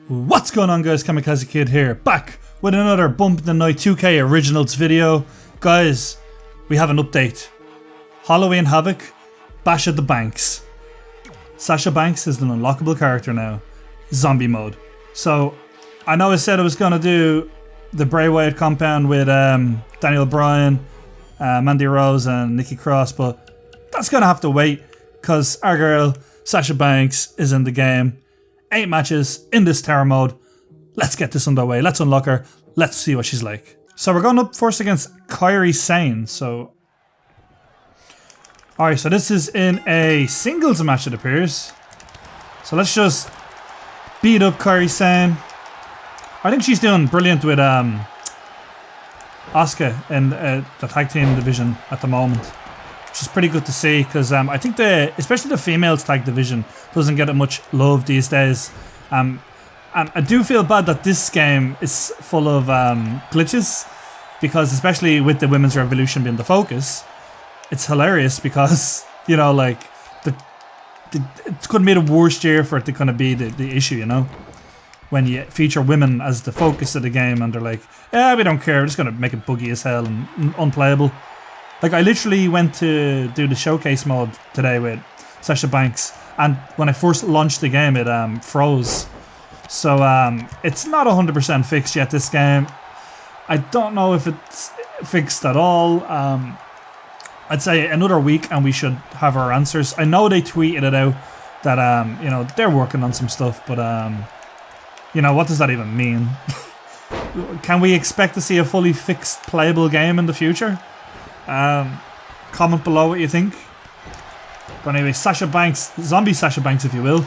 What's going on, guys? KamikazeKid here, back with another Bump the Night 2K Originals video. Guys, we have an update. Halloween Havoc, Bash at the Banks. Sasha Banks is an unlockable character now. Zombie mode. So, I know I said I was going to do the Bray Wyatt compound with Daniel Bryan, Mandy Rose and Nikki Cross, but that's going to have to wait because our girl Sasha Banks is in the game. 8 matches in this terror mode. Let's get this underway. Let's unlock her. Let's see what she's like. So we're going up first against Kairi Sane. Alright, so this is in a singles match, it appears. So let's just beat up Kairi Sane. I think she's doing brilliant with Asuka in the tag team division at the moment. Which is pretty good to see because I think especially the females tag division doesn't get much love these days. And I do feel bad that this game is full of glitches because especially with the Women's Revolution being the focus, it's hilarious because, you know, like it couldn't be the worst year for it to kind of be the issue, you know, when you feature women as the focus of the game and they're like, yeah, we don't care, we're just going to make it buggy as hell and unplayable. Like, I literally went to do the showcase mode today with Sasha Banks, and when I first launched the game, it froze. So, it's not 100% fixed yet, this game. I don't know if it's fixed at all. I'd say another week and we should have our answers. I know they tweeted it out that, you know, they're working on some stuff, but, you know, what does that even mean? Can we expect to see a fully fixed playable game in the future? Comment below what you think. But anyway, Sasha Banks, Zombie Sasha Banks if you will,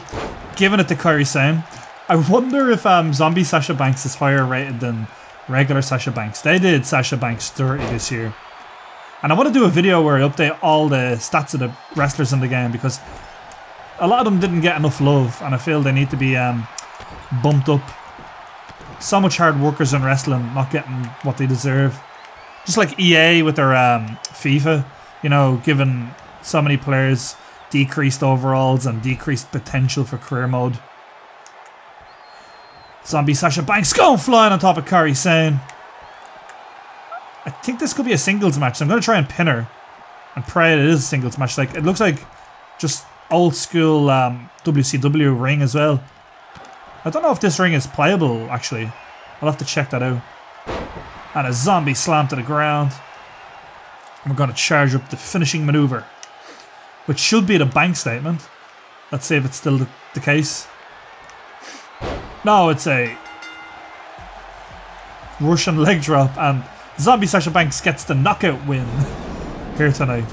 giving it to Kairi Sane. I wonder if Zombie Sasha Banks is higher rated than regular Sasha Banks. They did Sasha Banks 30 this year. And I want to do a video where I update all the stats of the wrestlers in the game because a lot of them didn't get enough love and I feel they need to be bumped up. So much hard workers in wrestling not getting what they deserve. Just like EA with their FIFA, you know, giving so many players decreased overalls and decreased potential for career mode. Zombie Sasha Banks going flying on top of Kairi Sane. I think this could be a singles match, so I'm going to try and pin her and pray it is a singles match. Like, it looks like just old school WCW ring as well. I don't know if this ring is playable, actually. I'll have to check that out. And a zombie slam to the ground. And we're going to charge up the finishing maneuver, which should be the bank statement. Let's see if it's still the case. No, it's a Russian leg drop, and Zombie Sasha Banks gets the knockout win here tonight.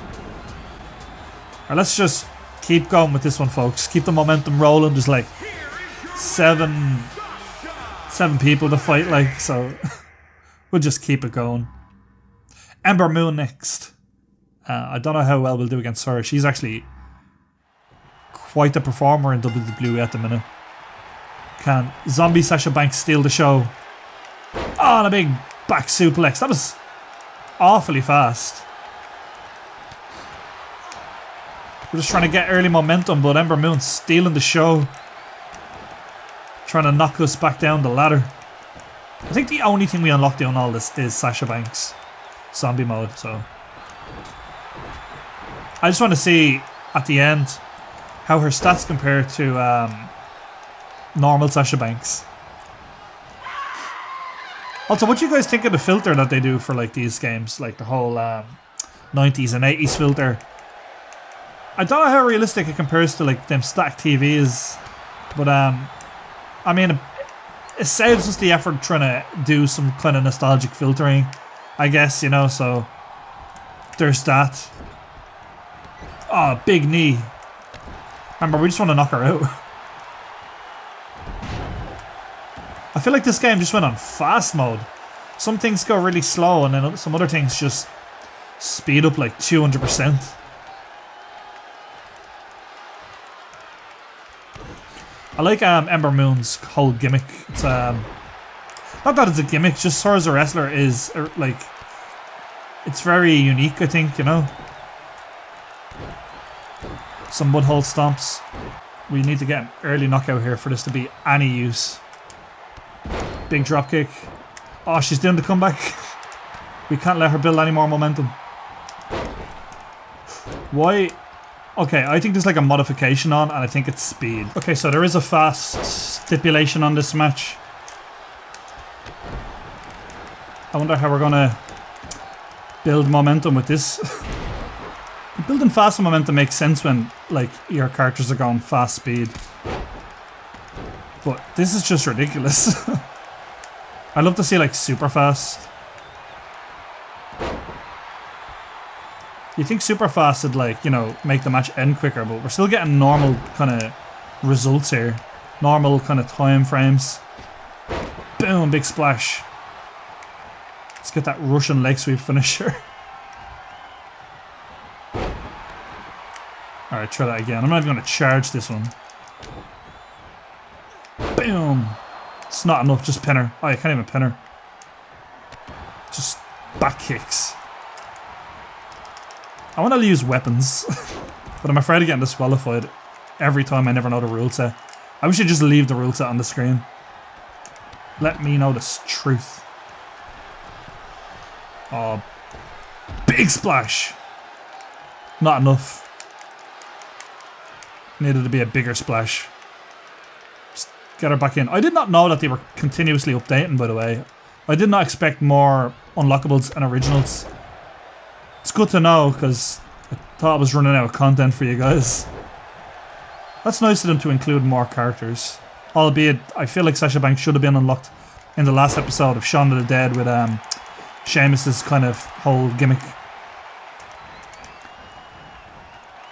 Alright, let's just keep going with this one, folks. Keep the momentum rolling. There's like seven people to fight, like, so we'll just keep it going. Ember Moon next. I don't know how well we'll do against her. She's actually quite the performer in WWE at the minute. Can Zombie Sasha Banks steal the show? Oh, and a big back suplex. That was awfully fast. We're just trying to get early momentum, but Ember Moon stealing the show. Trying to knock us back down the ladder. I think the only thing we unlocked doing all this is Sasha Banks zombie mode, so I just want to see at the end how her stats compare to normal Sasha Banks. Also, what do you guys think of the filter that they do for like these games, like the whole 90s and 80s filter? I don't know how realistic it compares to like them stacked TVs, but I mean, it saves us the effort trying to do some kind of nostalgic filtering, I guess, you know, so there's that. Oh, big knee. Remember, we just want to knock her out. I feel like this game just went on fast mode. Some things go really slow and then some other things just speed up like 200%. I like Ember Moon's whole gimmick. It's not that it's a gimmick, just her as a wrestler is like, it's very unique, I think, you know. Some mudhole stomps. We need to get an early knockout here for this to be any use. Big drop kick. Oh, she's doing the comeback. We can't let her build any more momentum. Why? Okay, I think there's like a modification on, and I think it's speed. Okay, so there is a fast stipulation on this match. I wonder how we're gonna build momentum with this. Building fast momentum makes sense when like your characters are going fast speed. But this is just ridiculous. I'd love to see like super fast. You think super fast would like, you know, make the match end quicker, but we're still getting normal kind of results here. Normal kind of time frames. Boom, big splash. Let's get that Russian leg sweep finisher. Alright, try that again. I'm not even going to charge this one. Boom. It's not enough, just pin her. Oh, you can't even pin her. Just back kicks. I want to use weapons, but I'm afraid of getting disqualified every time I never know the rule set. I wish I'd just leave the rule set on the screen. Let me know the truth. Oh, big splash. Not enough. Needed to be a bigger splash. Just get her back in. I did not know that they were continuously updating, by the way. I did not expect more unlockables and originals. It's good to know, because I thought I was running out of content for you guys. That's nice of them to include more characters. Albeit, I feel like Sasha Banks should have been unlocked in the last episode of Shaun of the Dead with Sheamus's kind of whole gimmick.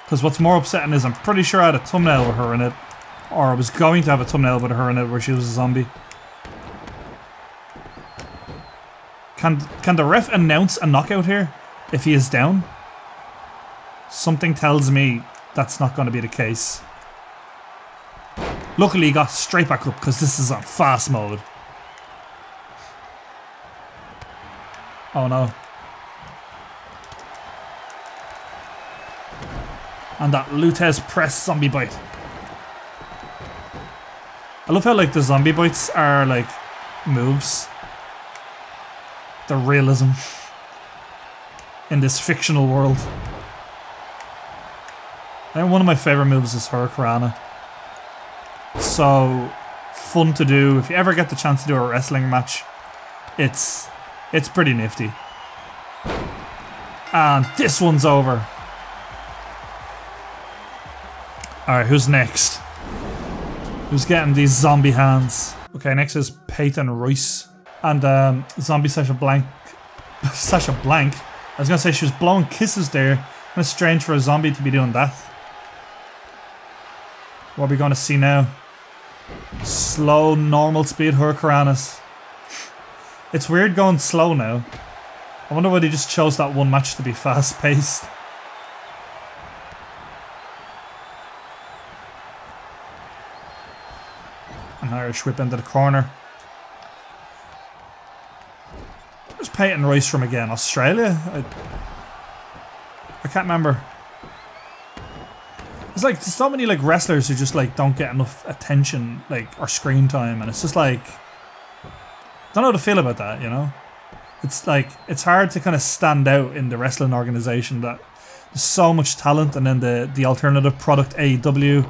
Because what's more upsetting is I'm pretty sure I had a thumbnail with her in it. Or I was going to have a thumbnail with her in it where she was a zombie. Can the ref announce a knockout here if he is down? Something tells me that's not going to be the case. Luckily he got straight back up because this is on fast mode. Oh no. And that Lutez press zombie bite. I love how like the zombie bites are like moves. The realism in this fictional world. And one of my favourite moves is Hurricanrana. So fun to do. If you ever get the chance to do a wrestling match, it's pretty nifty. And this one's over. Alright, who's next? Who's getting these zombie hands? Okay, next is Peyton Royce. And Zombie Sasha Banks. Sasha Blank. I was going to say she was blowing kisses there. Kind of strange for a zombie to be doing that. What are we going to see now? Slow, normal speed Hurricanranas. It's weird going slow now. I wonder why they just chose that one match to be fast paced. An Irish whip into the corner. Where's Peyton Royce from again? Australia? I can't remember. There's like so many like wrestlers who just like don't get enough attention like or screen time, and it's just like don't know how to feel about that, you know? It's like it's hard to kind of stand out in the wrestling organization that there's so much talent, and then the alternative product AEW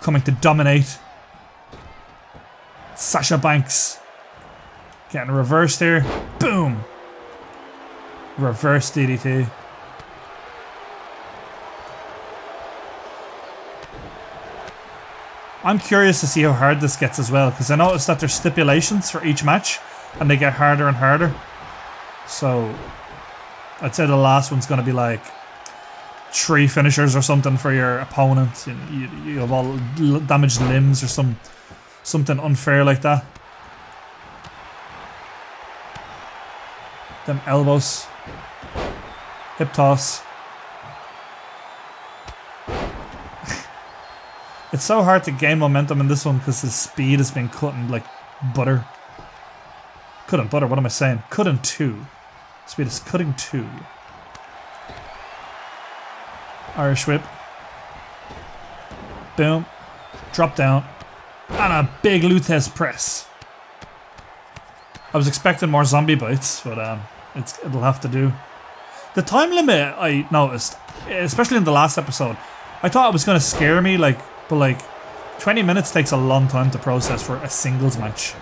coming to dominate. Sasha Banks getting reversed here. Boom! Reverse DDT. I'm curious to see how hard this gets as well, because I noticed that there's stipulations for each match and they get harder and harder. So I'd say the last one's going to be like 3 finishers or something for your opponent. You have all damaged limbs or something unfair like that. Them elbows. Hip toss. It's so hard to gain momentum in this one because the speed has been cutting like butter. Cutting butter, what am I saying? Cutting 2. Speed is cutting 2. Irish whip. Boom. Drop down. And a big Lutez press. I was expecting more zombie bites, but it'll have to do. The time limit I noticed, especially in the last episode, I thought it was going to scare me, but 20 minutes takes a long time to process for a singles match.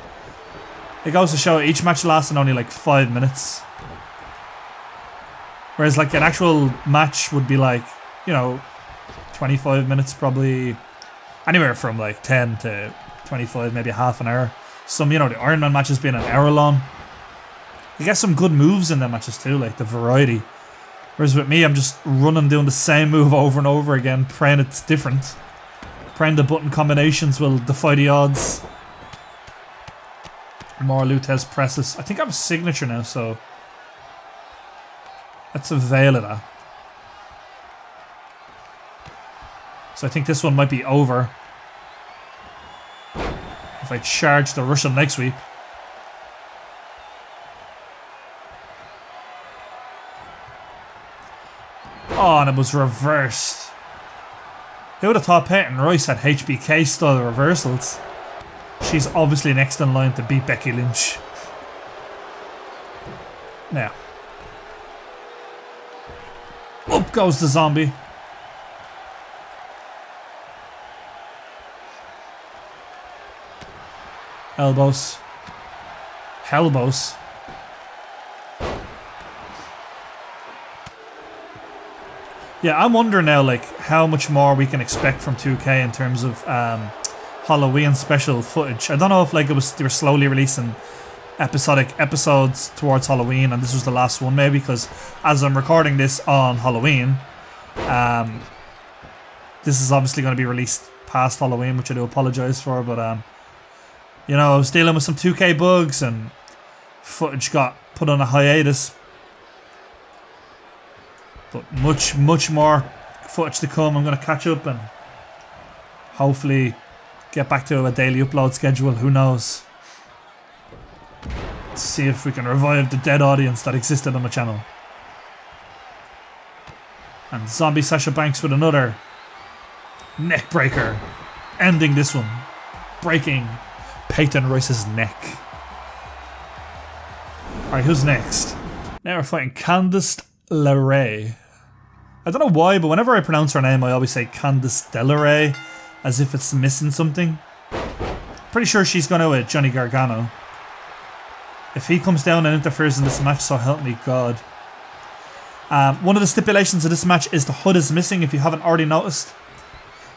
It goes to show each match lasting only like 5 minutes. Whereas like an actual match would be like, 25 minutes probably. Anywhere from like 10 to 25, maybe half an hour. Some, the Iron Man matches being an hour long. You get some good moves in them matches too, like the variety. Whereas with me, I'm just running doing the same move over and over again, praying it's different. Praying the button combinations will defy the odds. More Lutez presses. I think I have a signature now, so let's avail of that. So I think this one might be over if I charge the Russian leg sweep. Oh, and it was reversed. Who would have thought Peyton Royce had HBK style reversals? She's obviously next in line to beat Becky Lynch. Now. Up goes the zombie. Elbows. Hellbows. Yeah, I'm wondering now, how much more we can expect from 2K in terms of Halloween special footage. I don't know if they were slowly releasing episodic episodes towards Halloween, and this was the last one maybe, because as I'm recording this on Halloween, this is obviously going to be released past Halloween, which I do apologise for, but I was dealing with some 2K bugs and footage got put on a hiatus. But much more footage to come. I'm going to catch up and hopefully get back to a daily upload schedule. Who knows? Let's see if we can revive the dead audience that existed on the channel. And Zombie Sasha Banks with another neck breaker. Ending this one. Breaking Peyton Royce's neck. Alright, who's next? Now we're fighting Candice Del Rey. I don't know why, but whenever I pronounce her name, I always say Candice Del Rey, as if it's missing something. Pretty sure she's going to Johnny Gargano. If he comes down and interferes in this match, so help me God. One of the stipulations of this match is the HUD is missing, if you haven't already noticed.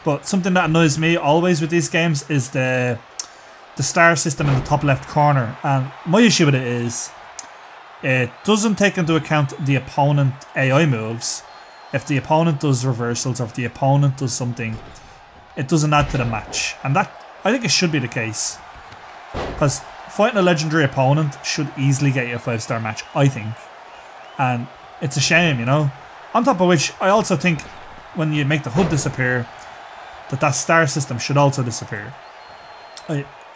But something that annoys me always with these games is the star system in the top left corner. And my issue with it is, it doesn't take into account the opponent AI moves. If the opponent does reversals or if the opponent does something, it doesn't add to the match. And that, I think it should be the case. Because fighting a legendary opponent should easily get you a 5-star match, I think. And it's a shame, On top of which, I also think when you make the HUD disappear, that star system should also disappear.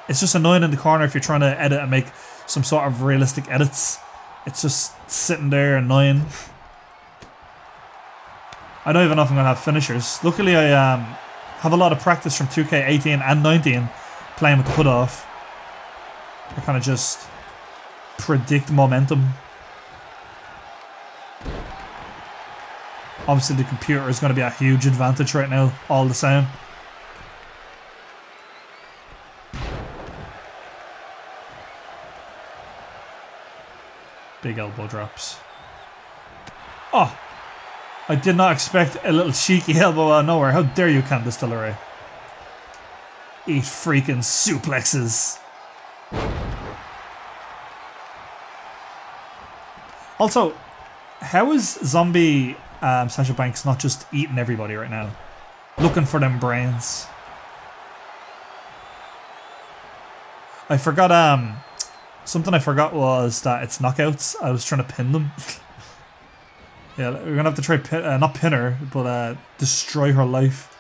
It's just annoying in the corner if you're trying to edit and make some sort of realistic edits. It's just sitting there annoying. I don't even know if I'm going to have finishers. Luckily I have a lot of practice from 2K18 and 19 playing with the HUD off. I kind of just predict momentum. Obviously the computer is going to be a huge advantage right now, all the same. Big elbow drops. Oh! I did not expect a little cheeky elbow out of nowhere. How dare you, Candice Del Rey? Eat freaking suplexes. Also, how is Zombie Sasha Banks not just eating everybody right now? Looking for them brains. I forgot, something I forgot was that it's knockouts. I was trying to pin them. Yeah, we're gonna have to try, not pin her, but destroy her life.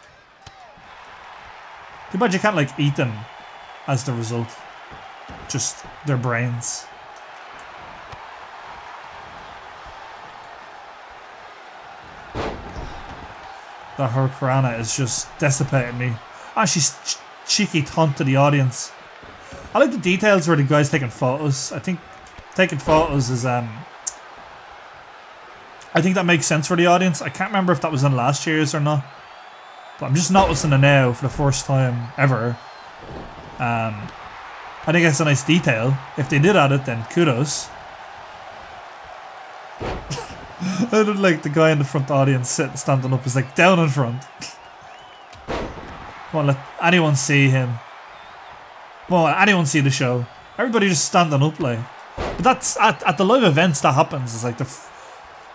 Too bad you can't, eat them as the result. Just their brains. That Hurricanrana is just dissipating me. Ah, she's cheeky taunt to the audience. I like the details where the guy's taking photos. I think taking photos is I think that makes sense for the audience. I can't remember if that was in last year's or not, but I'm just noticing it now for the first time ever. I think it's a nice detail. If they did add it, then kudos. I did like the guy in the front audience standing up is like down in front. Won't let anyone see him. Won't let anyone see the show. Everybody just standing up like. But that's at the live events that happens. It's like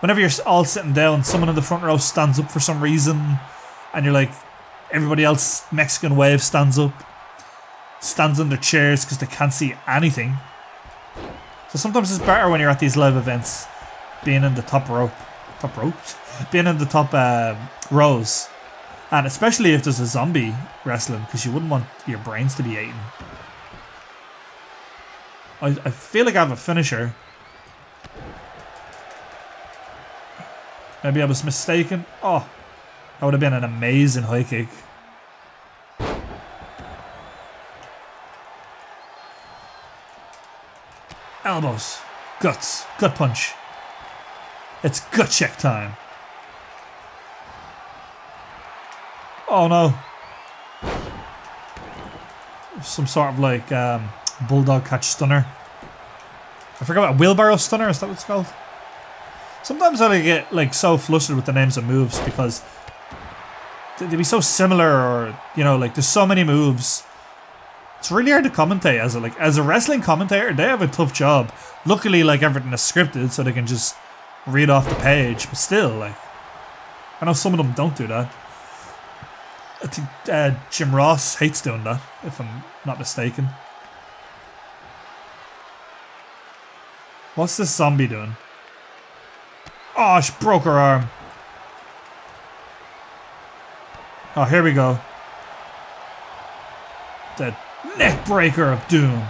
whenever you're all sitting down, someone in the front row stands up for some reason, and you're like, everybody else Mexican wave stands up, stands in their chairs because they can't see anything. So sometimes it's better when you're at these live events, being in the top being in the top rows, and especially if there's a zombie wrestling, because you wouldn't want your brains to be eaten. I feel like I have a finisher. Maybe I was mistaken. Oh, that would have been an amazing high kick. Elbows. Guts. Gut punch. It's gut check time. Oh no. Some sort of like bulldog catch stunner. I forgot about wheelbarrow stunner, is that what it's called? Sometimes I get like so flustered with the names of moves because they'd be so similar, or you know, like there's so many moves. It's really hard to commentate as a wrestling commentator. They have a tough job. Luckily, like everything is scripted, so they can just read off the page. But still, like I know some of them don't do that. I think Jim Ross hates doing that, if I'm not mistaken. What's this zombie doing? Oh, she broke her arm. Oh, here we go. The neck breaker of doom.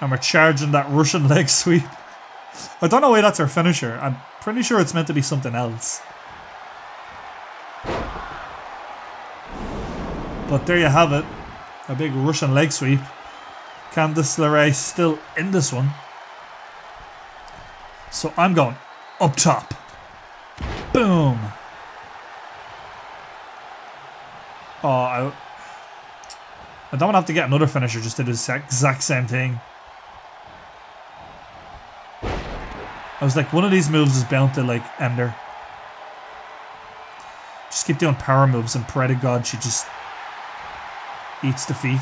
And we're charging that Russian leg sweep. I don't know why that's our finisher. I'm pretty sure it's meant to be something else. But there you have it. A big Russian leg sweep. Candice Del Rey still in this one. So I'm going up top. Boom. Oh, I don't want to have to get another finisher just to do the exact same thing. I was like, one of these moves is bound to like end her. Just keep doing power moves and pray to God she just eats defeat.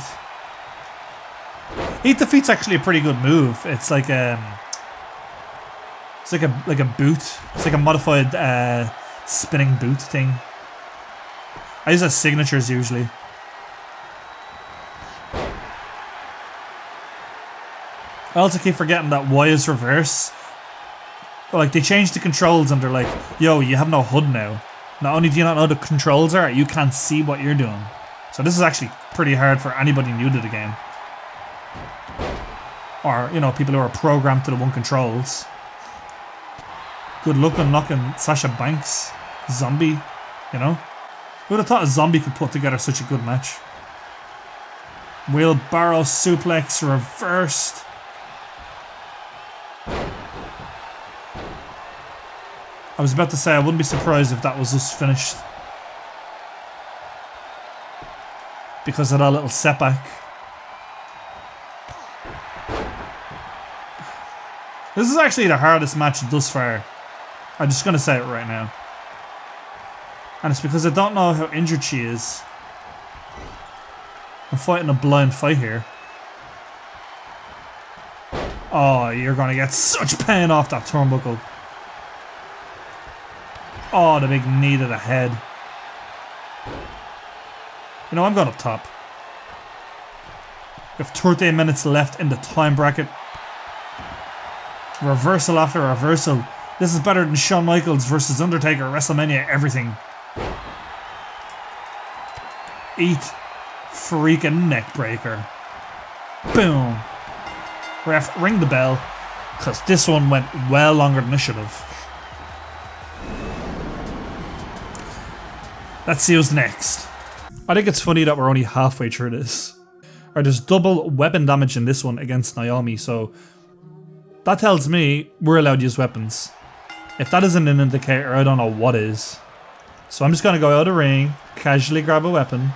Eat defeat's actually a pretty good move. It's like a boot. It's like a modified spinning boot thing. I use it as signatures usually. I also keep forgetting that Y is reverse. Like they changed the controls and they're like, yo, you have no HUD now. Not only do you not know the controls are, you can't see what you're doing. So this is actually pretty hard for anybody new to the game. Or, you know, people who are programmed to the one controls. Good luck unlocking Sasha Banks. Zombie, you know? Who would have thought a zombie could put together such a good match? Wheelbarrow suplex reversed. I was about to say I wouldn't be surprised if that was us finished. Because of that little setback. This is actually the hardest match thus far. I'm just going to say it right now. And it's because I don't know how injured she is. I'm fighting a blind fight here. Oh, you're going to get such pain off that turnbuckle. Oh, the big knee to the head. You know, I'm going up top. We have 13 minutes left in the time bracket. Reversal after reversal. This is better than Shawn Michaels versus Undertaker WrestleMania everything. Eat freaking neck breaker. Boom. Ref, ring the bell, because this one went well longer than it should have. Let's see who's next. I think it's funny that we're only halfway through this. Or there's double weapon damage in this one against Naomi, so that tells me we're allowed to use weapons. If that isn't an indicator, I don't know what is. So I'm just going to go out of the ring, casually grab a weapon.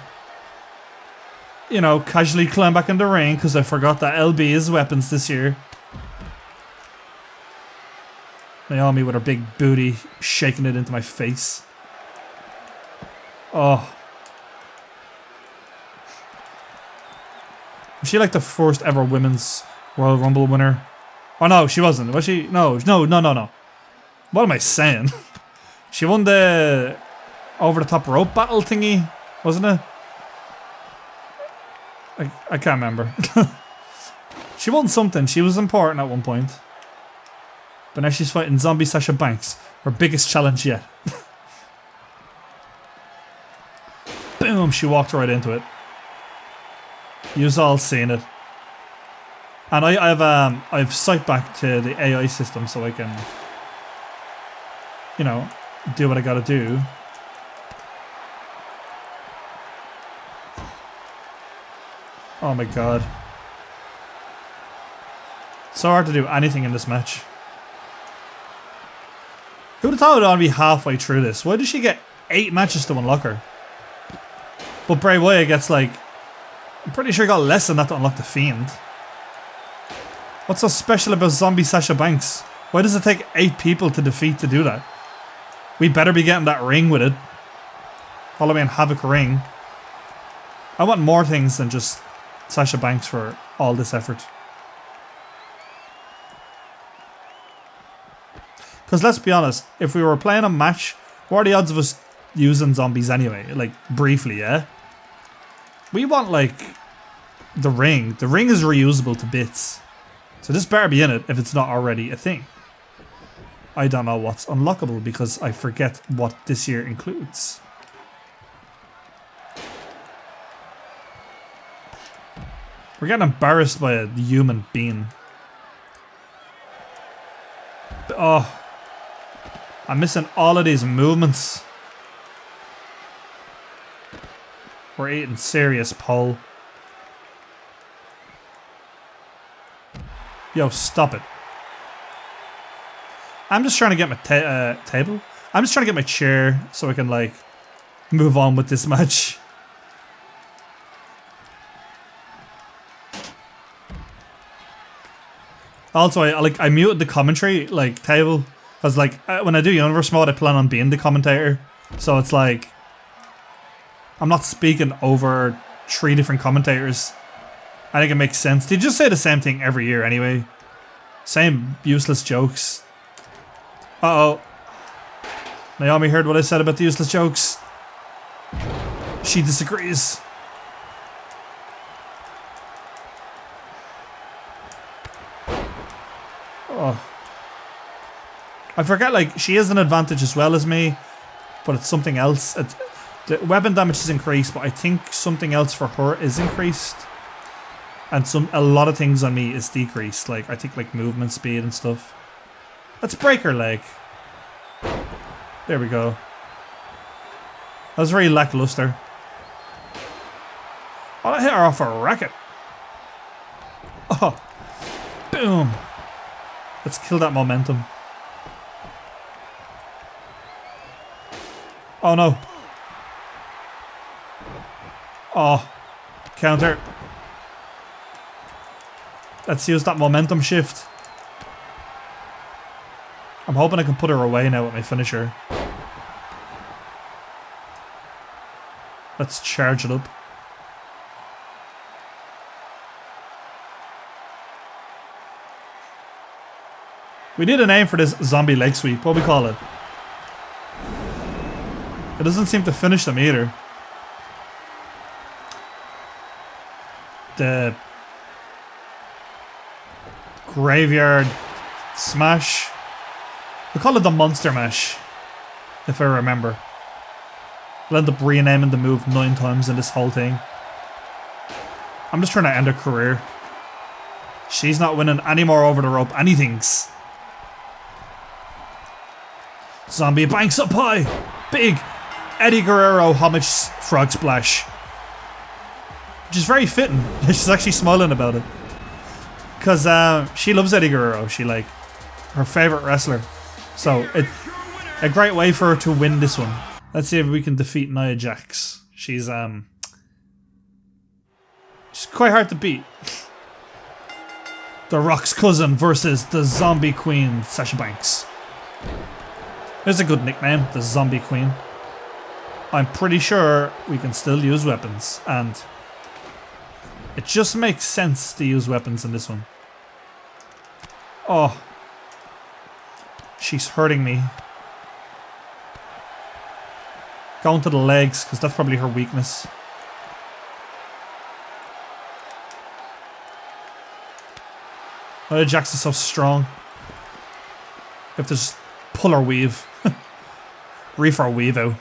You know, casually climb back in the ring because I forgot that LB is weapons this year. Naomi with her big booty shaking it into my face. Oh. Was she like the first ever women's Royal Rumble winner? Oh no, she wasn't. Was she? No. What am I saying? She won the over the top rope battle thingy, wasn't it? I can't remember. She won something. She was important at one point. But now she's fighting Zombie Sasha Banks. Her biggest challenge yet. Boom, she walked right into it. You've all seen it. And I've sight back to the AI system so I can, you know, do what I gotta do. Oh my god. It's so hard to do anything in this match. Who would have thought it would only be halfway through this? Why did she get 8 matches to unlock her? But Bray Wyatt gets like... I'm pretty sure he got less than that to unlock the Fiend. What's so special about Zombie Sasha Banks? Why does it take 8 people to defeat to do that? We better be getting that ring with it. Halloween Havoc ring. I want more things than just Sasha Banks for all this effort. Because let's be honest, if we were playing a match, what are the odds of us using zombies anyway? Like, briefly, yeah? We want, like, the ring. The ring is reusable to bits. So this better be in it if it's not already a thing. I don't know what's unlockable because I forget what this year includes. We're getting embarrassed by a human being. Oh. I'm missing all of these movements. We're eating serious pole. Yo, stop it. I'm just trying to get my table. I'm just trying to get my chair so I can, like, move on with this match. Also, I muted the commentary, like, table. Because, like, when I do Universe Mode, I plan on being the commentator. So it's like... I'm not speaking over 3 different commentators. I think it makes sense. They just say the same thing every year anyway. Same useless jokes. Uh-oh. Naomi heard what I said about the useless jokes. She disagrees. Oh. I forget, like, she has an advantage as well as me, but it's something else. The weapon damage is increased, but I think something else for her is increased. And a lot of things on me is decreased. Like, I think, like, movement speed and stuff. Let's break her leg. There we go. That was very lackluster. Oh, I hit her off a racket. Oh. Boom. Let's kill that momentum. Oh no. Oh. Counter. Let's use that momentum shift. I'm hoping I can put her away now with my finisher. Let's charge it up. We need a name for this zombie leg sweep. What do we call it? It doesn't seem to finish them either. The graveyard smash. We call it the monster mash, if I remember. I'll end up renaming the move 9 times in this whole thing. I'm just trying to end her career. She's not winning any more over the rope anythings. Zombie Banks up high. Big Eddie Guerrero homage frog splash. which is very fitting. She's actually smiling about it. Because she loves Eddie Guerrero. She like her favorite wrestler. So it's a great way for her to win this one. Let's see if we can defeat Nia Jax. She's quite hard to beat. The Rock's cousin versus the Zombie Queen, Sasha Banks. There's a good nickname, the Zombie Queen. I'm pretty sure we can still use weapons, and it just makes sense to use weapons in this one. Oh. She's hurting me. Going to the legs, because that's probably her weakness. Oh, Jax is so strong. You have to just pull her weave. Reef her weave out.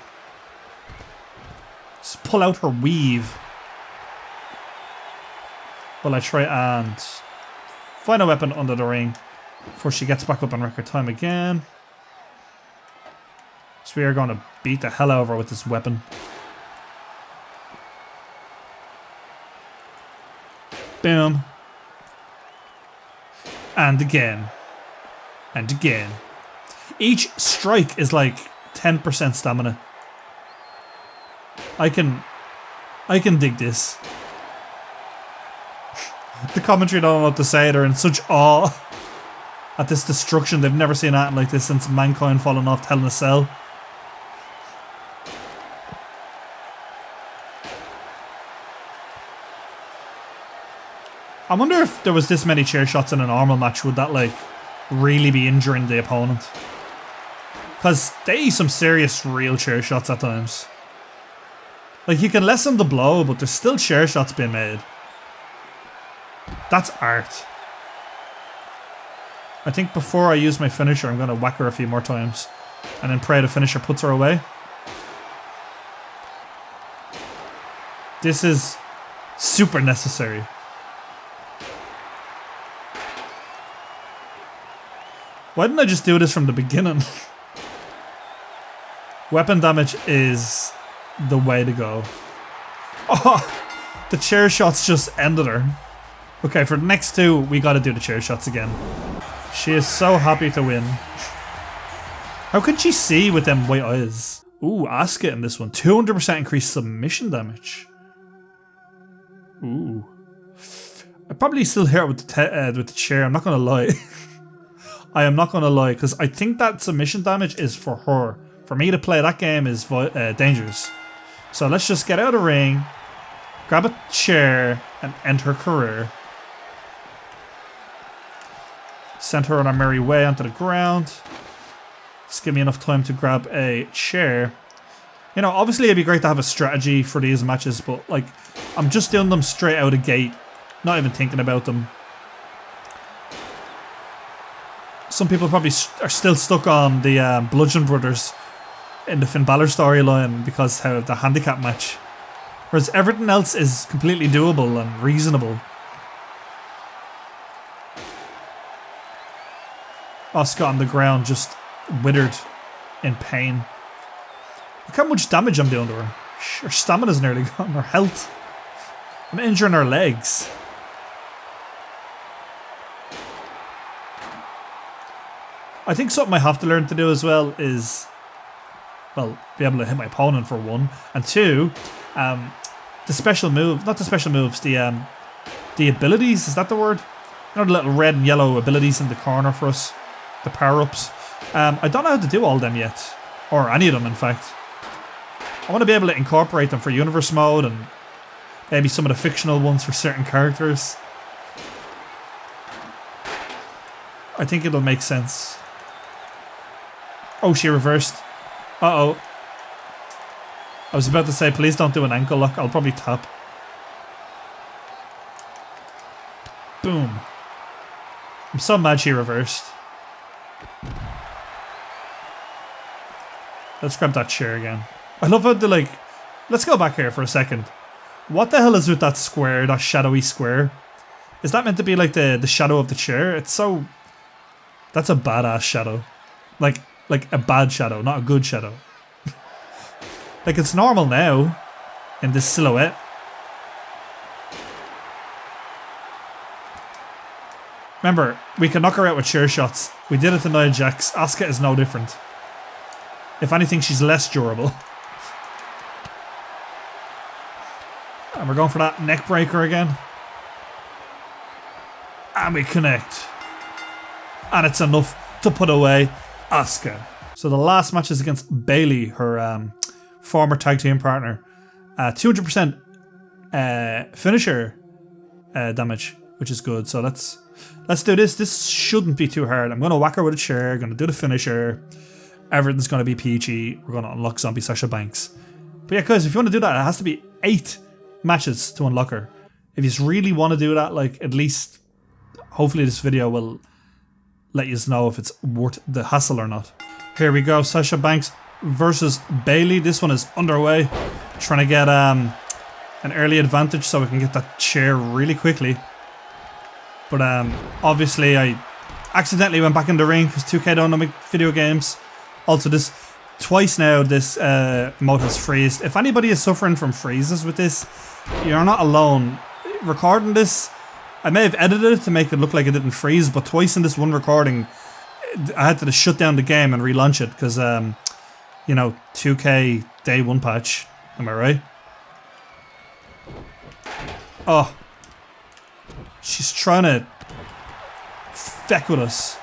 Just pull out her weave. Well, I try and find a weapon under the ring before she gets back up in record time again. So we are going to beat the hell out of her with this weapon. Boom. And again. And again. Each strike is like 10% stamina. I can dig this. The commentary don't know what to say. They're in such awe at this destruction. They've never seen anything like this since Mankind falling off Hell in a Cell. I wonder if there was this many chair shots in a normal match, would that like really be injuring the opponent? Because they use some serious real chair shots at times. Like you can lessen the blow, but there's still chair shots being made. That's art. I think before I use my finisher, I'm going to whack her a few more times. And then pray the finisher puts her away. This is super necessary. Why didn't I just do this from the beginning? Weapon damage is the way to go. Oh, the chair shots just ended her. Okay, for the next two, we gotta do the chair shots again. She is so happy to win. How can she see with them white eyes? Ooh, Asuka in this one. 200% increased submission damage. Ooh. I probably still hit her with the chair, I'm not gonna lie. I am not gonna lie, because I think that submission damage is for her. For me to play that game is dangerous. So let's just get out of the ring, grab a chair, and end her career. Send her on our merry way onto the ground. Just give me enough time to grab a chair. You know, obviously it'd be great to have a strategy for these matches, but like, I'm just doing them straight out of gate. Not even thinking about them. Some people probably are still stuck on the Bludgeon Brothers in the Finn Balor storyline because how the handicap match. Whereas everything else is completely doable and reasonable. Asuka on the ground just withered in pain. Look how much damage I'm doing to her. Her stamina's nearly gone, her health. I'm injuring her legs. I think something I have to learn to do as well is, well, be able to hit my opponent for one, and two, the special move, not the special moves, the abilities, is that the word? You know, the little red and yellow abilities in the corner for us, the power-ups. I don't know how to do all them yet, or any of them in fact. I want to be able to incorporate them for universe mode and maybe some of the fictional ones for certain characters. I think it'll make sense. Oh, she reversed. Uh-oh. I was about to say, please don't do an ankle lock. I'll probably tap. Boom. I'm so mad she reversed. Let's grab that chair again. I love how they like... Let's go back here for a second. What the hell is with that square, that shadowy square? Is that meant to be like the shadow of the chair? It's so... That's a badass shadow. Like a bad shadow, not a good shadow. Like it's normal now in this silhouette. Remember, we can knock her out with chair shots. We did it to Nia Jax. Asuka is no different. If anything, she's less durable. And we're going for that neck breaker again. And we connect. And it's enough to put away Asuka. So the last match is against Bayley, her former tag team partner. 200% finisher damage, which is good. So let's do this. This shouldn't be too hard. I'm going to whack her with a chair. Going to do the finisher. Everything's going to be peachy. We're going to unlock Zombie Sasha Banks. But yeah, guys, if you want to do that, it has to be 8 matches to unlock her. If you really want to do that, like, at least, hopefully this video will let you know if it's worth the hassle or not. Here we go, Sasha Banks versus Bayley. This one is underway. Trying to get an early advantage so we can get that chair really quickly. But obviously I accidentally went back in the ring because 2K don't make video games. Also, this twice now this mode has freezed. If anybody is suffering from freezes with this, you're not alone. Recording this, I may have edited it to make it look like it didn't freeze, but twice in this one recording I had to just shut down the game and relaunch it because you know, 2K day 1 patch. Am I right? Oh, she's trying to feck with us.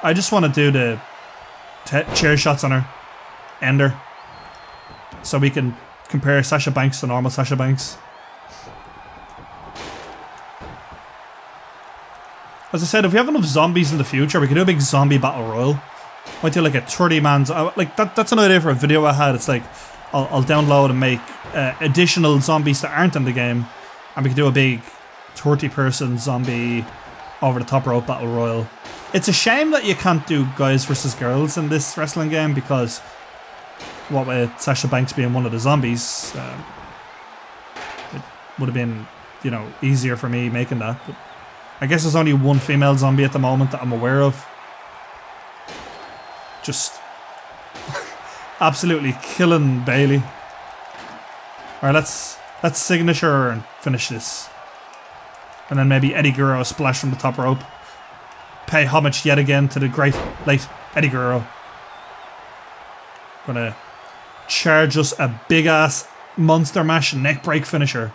I just want to do the chair shots on her. End her. So we can compare Sasha Banks to normal Sasha Banks. As I said, if we have enough zombies in the future, we could do a big zombie battle royal. Might do like a 30-man... Like, that's an idea for a video I had. It's like, I'll download and make additional zombies that aren't in the game. And we could do a big 30-person zombie over-the-top rope battle royal. It's a shame that you can't do guys versus girls in this wrestling game because, what with Sasha Banks being one of the zombies, it would have been, you know, easier for me making that. But I guess there's only one female zombie at the moment that I'm aware of. Just absolutely killing Bayley. Alright, let's signature her and finish this. And then maybe Eddie Guerrero splash from the top rope. Pay homage yet again to the great late Eddie Guerrero. Gonna charge us a big ass monster mash neck break finisher.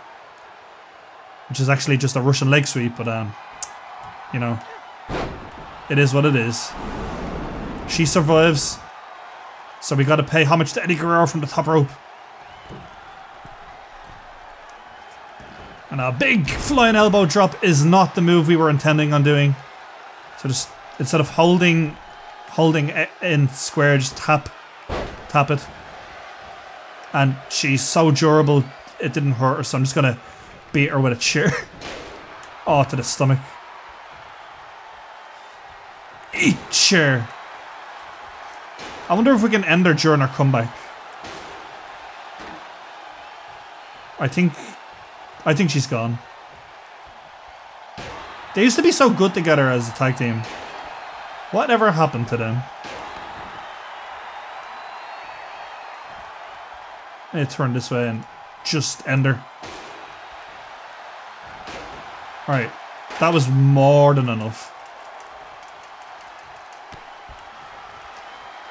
Which is actually just a Russian leg sweep, but you know, it is what it is. She survives. So we gotta pay homage to Eddie Guerrero from the top rope. And a big flying elbow drop is not the move we were intending on doing. So just, instead of holding in square, just tap it. And she's so durable, it didn't hurt her, so I'm just gonna beat her with a chair. Oh, to the stomach. Eat chair. I wonder if we can end her during her comeback. I think she's gone. They used to be so good together as a tag team. Whatever happened to them? Let me turn this way and just end her. Alright, that was more than enough.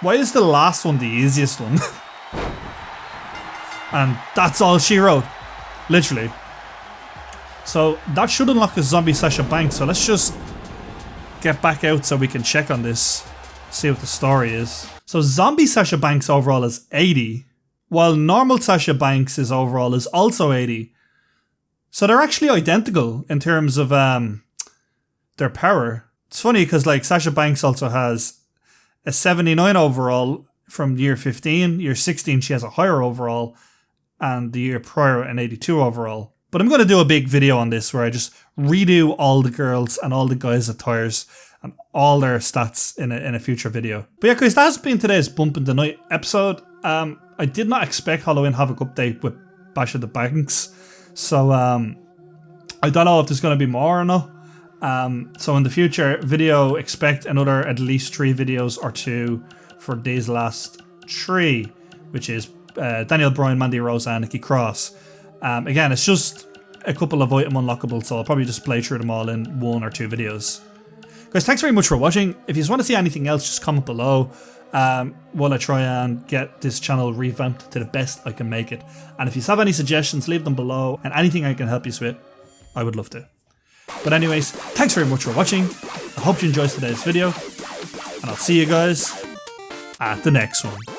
Why is the last one the easiest one? And that's all she wrote. Literally. So that should unlock a Zombie Sasha Banks, so let's just get back out so we can check on this, see what the story is. So Zombie Sasha Banks overall is 80, while normal Sasha Banks is overall is also 80. So they're actually identical in terms of their power. It's funny because like Sasha Banks also has a 79 overall from year 15, year 16 she has a higher overall, and the year prior an 82 overall. But I'm going to do a big video on this where I just redo all the girls and all the guys' attires and all their stats in a future video. But yeah guys, that has been today's Bump in the Night episode. I did not expect Halloween Havoc update with Sasha Banks. So I don't know if there's going to be more or not. So in the future video, expect another at least 3 videos or 2 for these last 3, which is Daniel Bryan, Mandy Rose and Nikki Cross. Again, it's just a couple of item unlockables, so I'll probably just play through them all in 1 or 2 videos. Guys, thanks very much for watching. If you just want to see anything else, just comment below while I try and get this channel revamped to the best I can make it. And if you have any suggestions, leave them below, and anything I can help you with, I would love to. But anyways, thanks very much for watching. I hope you enjoyed today's video, and I'll see you guys at the next one.